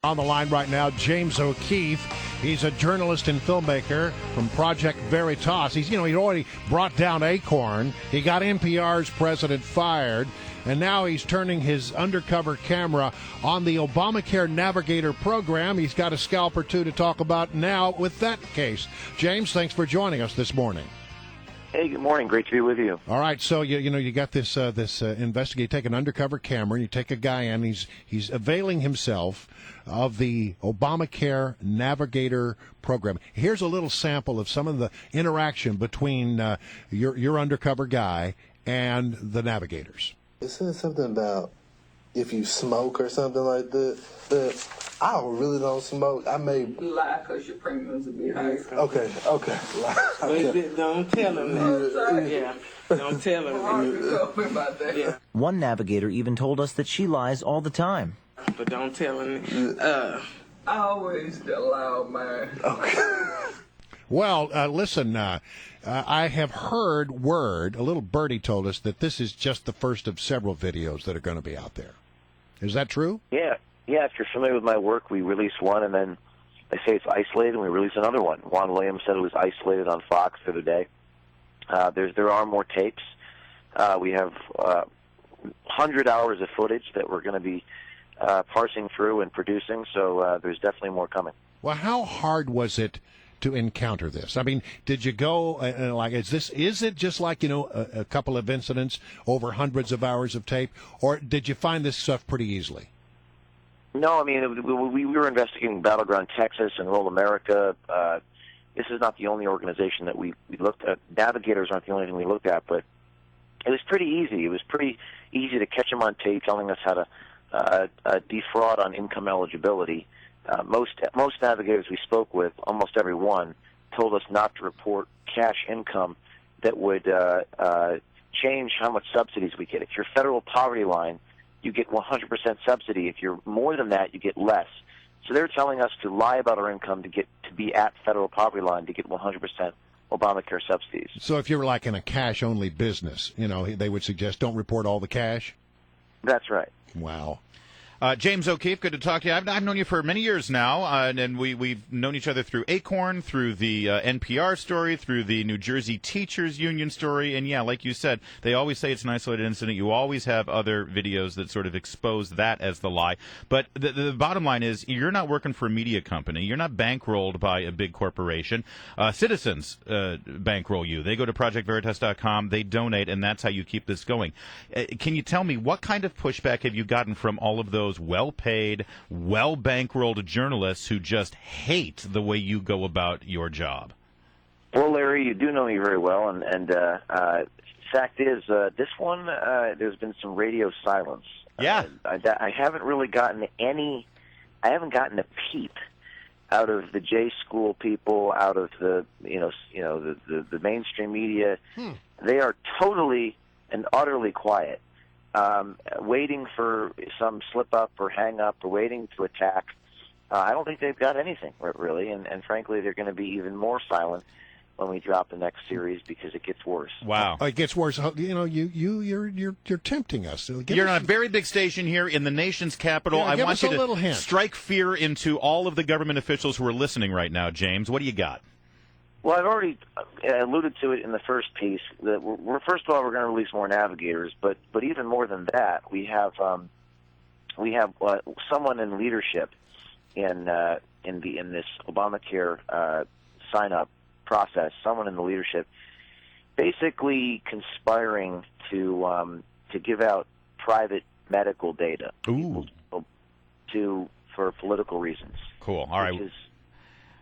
On the line right now, James O'Keefe. He's a journalist and filmmaker from Project Veritas. He'd already brought down Acorn. He got NPR's president fired, and now he's turning his undercover camera on the Obamacare Navigator program. He's got a scalp or two to talk about now with that case. James, thanks for joining us this morning. Hey, good morning. Great to be with you. All right, so you got this investigate. You take an undercover camera and you take a guy in. He's availing himself of the Obamacare Navigator program. Here's a little sample of some of the interaction between your undercover guy and the navigators. It said something about if you smoke or something like that. But I really don't smoke. I may lie because your premiums will be higher. Okay. But don't tell him that. Yeah. Don't tell him about that. Yeah. One navigator even told us that she lies all the time. But don't tell him. I always allow mine. Okay. Well, listen, I have heard word, a little birdie told us that this is just the first of several videos that are going to be out there. Is that true? Yeah, if you're familiar with my work, we release one, and then they say it's isolated, and we release another one. Juan Williams said it was isolated on Fox the other day. There are more tapes. We have 100 hours of footage that we're going to be parsing through and producing, so there's definitely more coming. Well, how hard was it to encounter this? I mean, did you go is it just like, a couple of incidents over hundreds of hours of tape, or did you find this stuff pretty easily? No, I mean, we were investigating Battleground Texas and Rural America. This is not the only organization that we looked at. Navigators aren't the only thing we looked at, but it was pretty easy. It was pretty easy to catch them on tape telling us how to defraud on income eligibility. Most navigators we spoke with, almost every one, told us not to report cash income that would change how much subsidies we get. If you're federal poverty line, you get 100% subsidy. If you're more than that, you get less. So they're telling us to lie about our income to be at federal poverty line to get 100% Obamacare subsidies. So if you're like in a cash-only business, they would suggest don't report all the cash? That's right. Wow. James O'Keefe, good to talk to you. I've known you for many years now, and we've known each other through Acorn, through the NPR story, through the New Jersey Teachers Union story, and yeah, like you said, they always say it's an isolated incident. You always have other videos that sort of expose that as the lie. But the bottom line is you're not working for a media company. You're not bankrolled by a big corporation. Citizens bankroll you. They go to ProjectVeritas.com, they donate, and that's how you keep this going. Can you tell me what kind of pushback have you gotten from all of those well-paid, well-bankrolled journalists who just hate the way you go about your job? Well, Larry, you do know me very well, and fact is, this one, there's been some radio silence. Yeah. I haven't really gotten I haven't gotten a peep out of the J School people, out of the the mainstream media. They are totally and utterly quiet. Waiting for some slip-up or hang-up or waiting to attack. I don't think they've got anything, really, and frankly, they're going to be even more silent when we drop the next series because it gets worse. Wow. It gets worse. You're tempting us. You're on a very big station here in the nation's capital. I want you to strike fear into all of the government officials who are listening right now, James. What do you got? Well, I've already alluded to it in the first piece. That first of all, we're going to release more navigators, but even more than that, we have someone in leadership in this Obamacare sign-up process. Someone in the leadership, basically conspiring to give out private medical data for political reasons. Cool. All right. Which is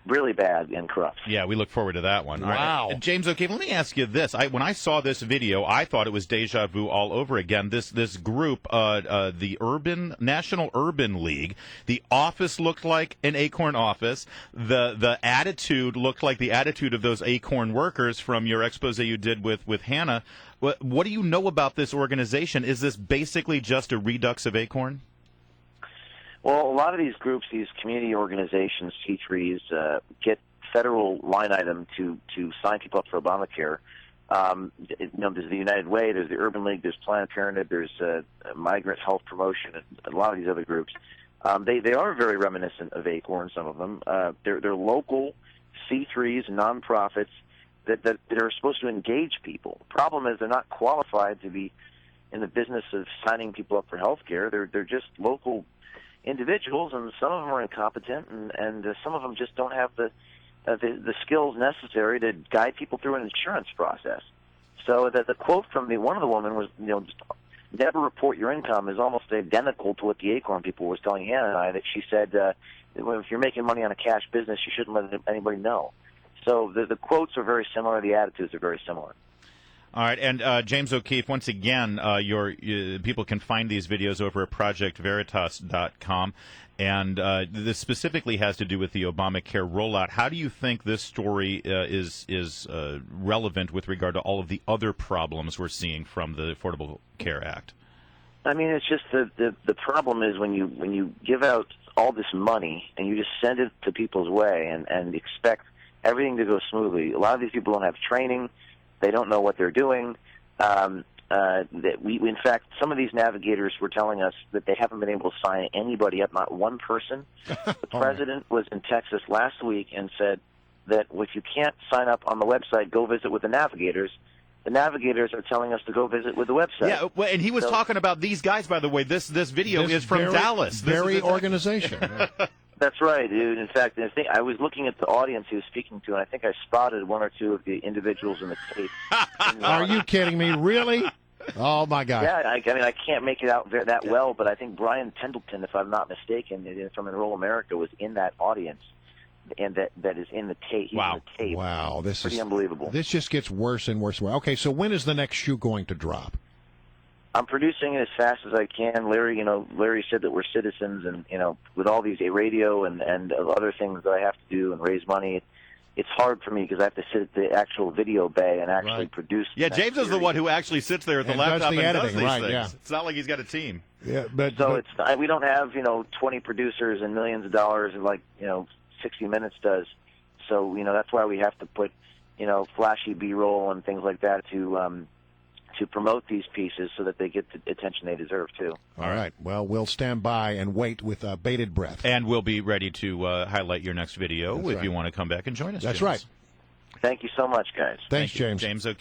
really bad and corrupt. Yeah, we look forward to that one. Wow. All right. James O'Keefe, let me ask you this. When I saw this video, I thought it was deja vu all over again. This group, the National Urban League, the office looked like an Acorn office. The attitude looked like the attitude of those Acorn workers from your expose you did with Hannah. What do you know about this organization? Is this basically just a redux of Acorn? Well, a lot of these groups, these community organizations, T3s, get federal line item to sign people up for Obamacare. There's the United Way, there's the Urban League, there's Planned Parenthood, there's Migrant Health Promotion, and a lot of these other groups. They are very reminiscent of Acorn. Some of them. They're local C3s, nonprofits that are supposed to engage people. The problem is they're not qualified to be in the business of signing people up for health care. They're just local individuals, and some of them are incompetent, and some of them just don't have the skills necessary to guide people through an insurance process. So the quote from one of the women was, just never report your income, is almost identical to what the Acorn people was telling Hannah and I. That she said, if you're making money on a cash business, you shouldn't let anybody know. So the quotes are very similar. The attitudes are very similar. All right, and James O'Keefe, once again, people can find these videos over at ProjectVeritas.com, and this specifically has to do with the Obamacare rollout. How do you think this story is relevant with regard to all of the other problems we're seeing from the Affordable Care Act? I mean, it's just the problem is when you give out all this money and you just send it to people's way and expect everything to go smoothly. A lot of these people don't have training. They don't know what they're doing. In fact, some of these navigators were telling us that they haven't been able to sign anybody up, not one person. The president was in Texas last week and said that if you can't sign up on the website, go visit with the navigators. The navigators are telling us to go visit with the website. Yeah, well, and he was talking about these guys, by the way. This video is from Dallas. Very organization. That's right, dude. In fact, I was looking at the audience he was speaking to, and I think I spotted one or two of the individuals in the tape. Are you kidding me? Really? Oh, my God. Yeah, I mean, I can't make it out that well, but I think Brian Pendleton, if I'm not mistaken, from Enroll America, was in that audience, and that is in the tape. He's in the tape. Wow. This pretty unbelievable. This just gets worse and worse and worse. Okay, so when is the next shoe going to drop? I'm producing it as fast as I can. Larry said that we're citizens, and with all these radio and other things that I have to do and raise money, it's hard for me because I have to sit at the actual video bay and actually produce. Yeah, James is the one who actually sits there at the laptop and does these things. Yeah. It's not like he's got a team. Yeah, but we don't have 20 producers and millions of dollars like 60 Minutes does. So that's why we have to put flashy B-roll and things like that to promote these pieces so that they get the attention they deserve, too. All right. Well, we'll stand by and wait with bated breath. And we'll be ready to highlight your next video if you want to come back and join us. That's James. right. Thank you so much, guys. Thanks, James. James O'Keefe.